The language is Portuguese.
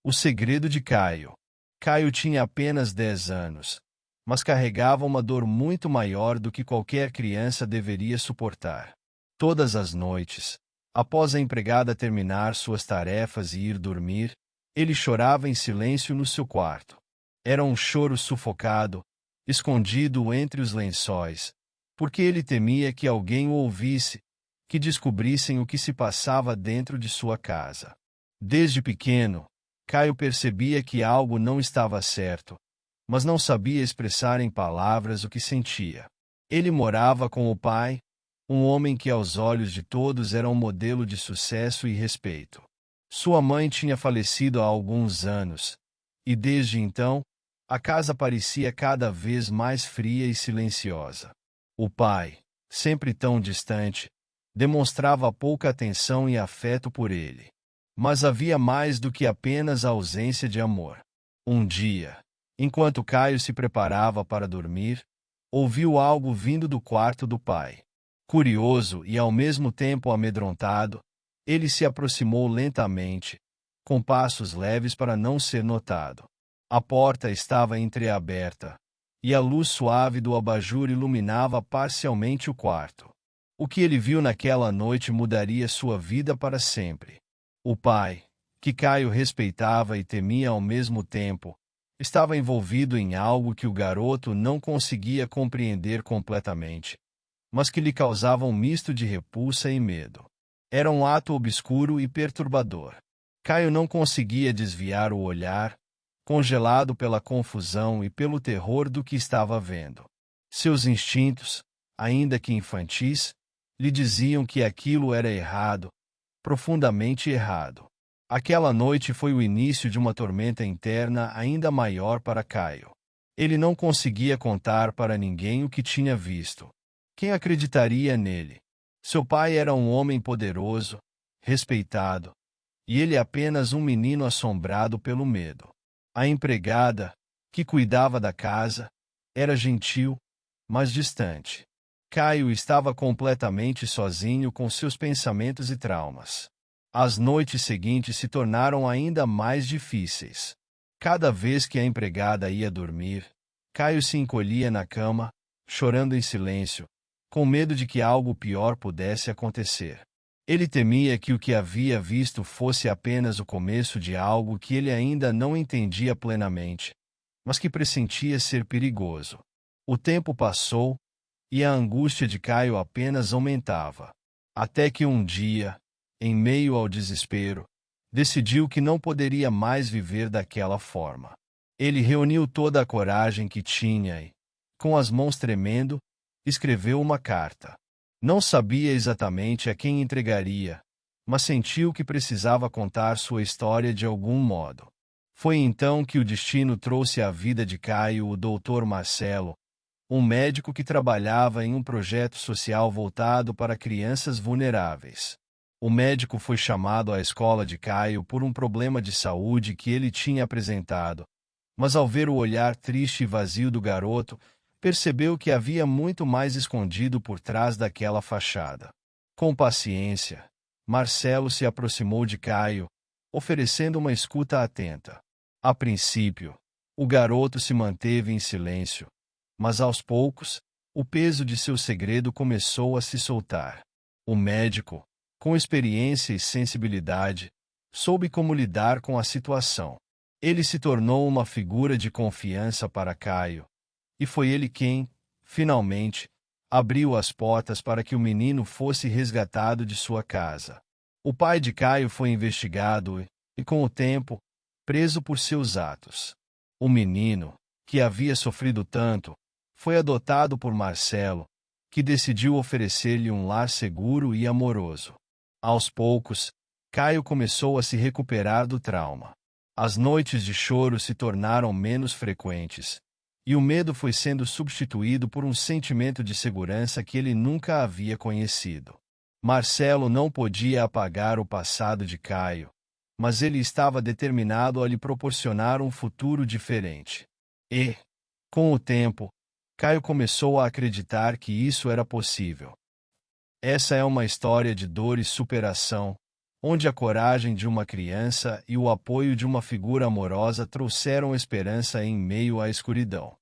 O segredo de Caio. Caio tinha apenas 10 anos, mas carregava uma dor muito maior do que qualquer criança deveria suportar. Todas as noites, após a empregada terminar suas tarefas e ir dormir, ele chorava em silêncio no seu quarto. Era um choro sufocado, escondido entre os lençóis, porque ele temia que alguém o ouvisse, que descobrissem o que se passava dentro de sua casa. Desde pequeno, Caio percebia que algo não estava certo, mas não sabia expressar em palavras o que sentia. Ele morava com o pai, um homem que aos olhos de todos era um modelo de sucesso e respeito. Sua mãe tinha falecido há alguns anos, e desde então, a casa parecia cada vez mais fria e silenciosa. O pai, sempre tão distante, demonstrava pouca atenção e afeto por ele. Mas havia mais do que apenas a ausência de amor. Um dia, enquanto Caio se preparava para dormir, ouviu algo vindo do quarto do pai. Curioso e ao mesmo tempo amedrontado, ele se aproximou lentamente, com passos leves para não ser notado. A porta estava entreaberta, e a luz suave do abajur iluminava parcialmente o quarto. O que ele viu naquela noite mudaria sua vida para sempre. O pai, que Caio respeitava e temia ao mesmo tempo, estava envolvido em algo que o garoto não conseguia compreender completamente, mas que lhe causava um misto de repulsa e medo. Era um ato obscuro e perturbador. Caio não conseguia desviar o olhar, congelado pela confusão e pelo terror do que estava vendo. Seus instintos, ainda que infantis, lhe diziam que aquilo era errado, profundamente errado. Aquela noite foi o início de uma tormenta interna ainda maior para Caio. Ele não conseguia contar para ninguém o que tinha visto. Quem acreditaria nele? Seu pai era um homem poderoso, respeitado, e ele apenas um menino assombrado pelo medo. A empregada, que cuidava da casa, era gentil, mas distante. Caio estava completamente sozinho com seus pensamentos e traumas. As noites seguintes se tornaram ainda mais difíceis. Cada vez que a empregada ia dormir, Caio se encolhia na cama, chorando em silêncio, com medo de que algo pior pudesse acontecer. Ele temia que o que havia visto fosse apenas o começo de algo que ele ainda não entendia plenamente, mas que pressentia ser perigoso. O tempo passou, e a angústia de Caio apenas aumentava. Até que um dia, em meio ao desespero, decidiu que não poderia mais viver daquela forma. Ele reuniu toda a coragem que tinha e, com as mãos tremendo, escreveu uma carta. Não sabia exatamente a quem entregaria, mas sentiu que precisava contar sua história de algum modo. Foi então que o destino trouxe à vida de Caio o Dr. Marcelo, um médico que trabalhava em um projeto social voltado para crianças vulneráveis. O médico foi chamado à escola de Caio por um problema de saúde que ele tinha apresentado, mas ao ver o olhar triste e vazio do garoto, percebeu que havia muito mais escondido por trás daquela fachada. Com paciência, Marcelo se aproximou de Caio, oferecendo uma escuta atenta. A princípio, o garoto se manteve em silêncio, mas aos poucos, o peso de seu segredo começou a se soltar. O médico, com experiência e sensibilidade, soube como lidar com a situação. Ele se tornou uma figura de confiança para Caio, e foi ele quem, finalmente, abriu as portas para que o menino fosse resgatado de sua casa. O pai de Caio foi investigado e, com o tempo, preso por seus atos. O menino, que havia sofrido tanto, foi adotado por Marcelo, que decidiu oferecer-lhe um lar seguro e amoroso. Aos poucos, Caio começou a se recuperar do trauma. As noites de choro se tornaram menos frequentes, e o medo foi sendo substituído por um sentimento de segurança que ele nunca havia conhecido. Marcelo não podia apagar o passado de Caio, mas ele estava determinado a lhe proporcionar um futuro diferente. E, com o tempo, Caio começou a acreditar que isso era possível. Essa é uma história de dor e superação, onde a coragem de uma criança e o apoio de uma figura amorosa trouxeram esperança em meio à escuridão.